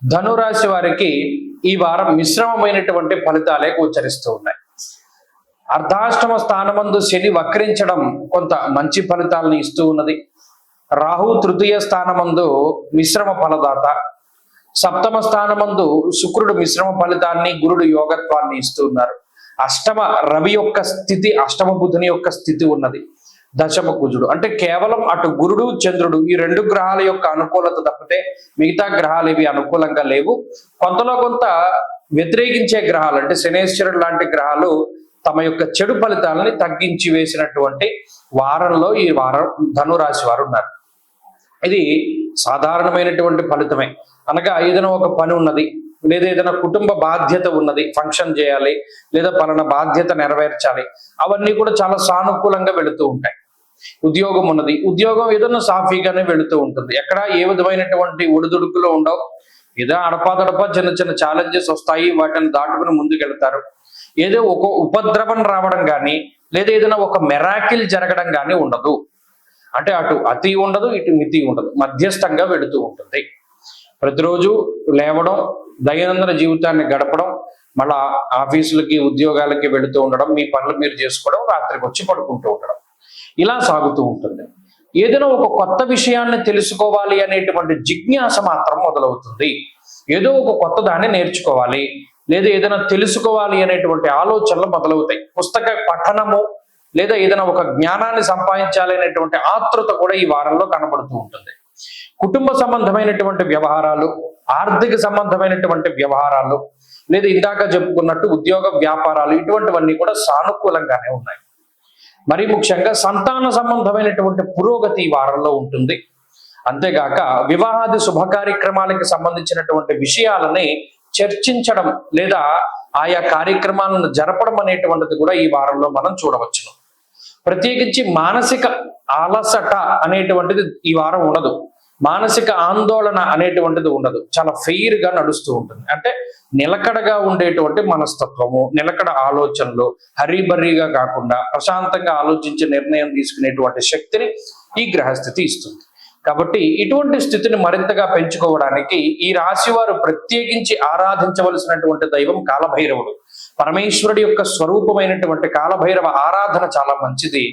ధనురాశి వారికి ఈ వారం మిశ్రమమైనటువంటి ఫలితాలే గోచరిస్తూ ఉన్నాయి. అర్ధాష్టమ స్థానమందు శని వక్రించడం కొంత మంచి ఫలితాలను ఇస్తూ ఉన్నది. రాహు తృతీయ స్థానమందు మిశ్రమ ఫలదాత, సప్తమ స్థానమందు శుక్రుడు మిశ్రమ ఫలితాన్ని, గురుడు యోగత్వాన్ని ఇస్తూ ఉన్నారు. అష్టమ రవి యొక్క స్థితి, అష్టమ బుధుని యొక్క స్థితి ఉన్నది. దశమ కుజుడు అంటే కేవలం అటు గురుడు చంద్రుడు ఈ రెండు గ్రహాల యొక్క అనుకూలత తప్పితే మిగతా గ్రహాలు ఇవి అనుకూలంగా లేవు. కొంతలో కొంత వ్యతిరేకించే గ్రహాలు అంటే శనేశ్వరుడు లాంటి గ్రహాలు తమ యొక్క చెడు ఫలితాలని తగ్గించి వేసినటువంటి వారంలో ఈ వారం ధనురాశి వారు ఉన్నారు. ఇది సాధారణమైనటువంటి ఫలితమే. అనగా ఏదైనా ఒక పని ఉన్నది, లేదా ఏదైనా కుటుంబ బాధ్యత ఉన్నది, ఫంక్షన్ చేయాలి, లేదా పలానా బాధ్యత నెరవేర్చాలి, అవన్నీ కూడా చాలా సానుకూలంగా వెళుతూ ఉంటాయి. ఉద్యోగం ఉన్నది, ఉద్యోగం ఏదైనా సాఫీగానే వెళుతూ ఉంటుంది. ఎక్కడ ఏ విధమైనటువంటి ఒడిదుడుకులు ఉండవు. ఏదో అడపాదడపా చిన్న చిన్న ఛాలెంజెస్ వస్తాయి, వాటిని దాటుకుని ముందుకెళ్తారు. ఏదో ఒక ఉపద్రవం రావడం కానీ, లేదా ఏదైనా ఒక మెరాకిల్ జరగడం కానీ ఉండదు. అంటే అటు అతి ఉండదు, ఇటు మితి ఉండదు, మధ్యస్థంగా వెళుతూ ఉంటుంది. ప్రతిరోజు లేవడం, దైనందిన జీవితాన్ని గడపడం, మళ్ళా ఆఫీసులకి ఉద్యోగాలకి వెళుతూ ఉండడం, మీ పనులు మీరు చేసుకోవడం, రాత్రికి వచ్చి పడుకుంటూ ఉండడం, ఇలా సాగుతూ ఉంటుంది. ఏదైనా ఒక కొత్త విషయాన్ని తెలుసుకోవాలి అనేటువంటి జిజ్ఞాస మాత్రం మొదలవుతుంది. ఏదో ఒక కొత్త దాన్ని నేర్చుకోవాలి, లేదా ఏదైనా తెలుసుకోవాలి అనేటువంటి ఆలోచనలు మొదలవుతాయి. పుస్తక పఠనము లేదా ఏదైనా ఒక జ్ఞానాన్ని సంపాదించాలి అనేటువంటి ఆతృత కూడా ఈ వారంలో కనబడుతూ ఉంటుంది. కుటుంబ సంబంధమైనటువంటి వ్యవహారాలు, ఆర్థిక సంబంధమైనటువంటి వ్యవహారాలు, లేదా ఇందాక చెప్పుకున్నట్టు ఉద్యోగ వ్యాపారాలు, ఇటువంటివన్నీ కూడా సానుకూలంగానే ఉన్నాయి. మరి ముఖ్యంగా సంతాన సంబంధమైనటువంటి పురోగతి ఈ వారంలో ఉంటుంది. అంతేగాక వివాహాది శుభ కార్యక్రమాలకు సంబంధించినటువంటి విషయాలని చర్చించడం లేదా ఆయా కార్యక్రమాలను జరపడం అనేటువంటిది కూడా ఈ వారంలో మనం చూడవచ్చును. ప్రత్యేకించి మానసిక అలసట అనేటువంటిది ఈ వారం ఉండదు. మానసిక ఆందోళన అనేటువంటిది ఉండదు. చాలా ఫెయిర్ గా నడుస్తూ ఉంటుంది. అంటే నిలకడగా ఉండేటువంటి మనస్తత్వము, నిలకడ ఆలోచనలు, హరీబరీగా కాకుండా ప్రశాంతంగా ఆలోచించి నిర్ణయం తీసుకునేటువంటి శక్తిని ఈ గ్రహస్థితి ఇస్తుంది. కాబట్టి ఇటువంటి స్థితిని మరింతగా పెంచుకోవడానికి ఈ రాశి వారు ప్రత్యేకించి ఆరాధించవలసినటువంటి దైవం కాలభైరవుడు. పరమేశ్వరుడి యొక్క స్వరూపమైనటువంటి కాలభైరవ ఆరాధన చాలా మంచిది.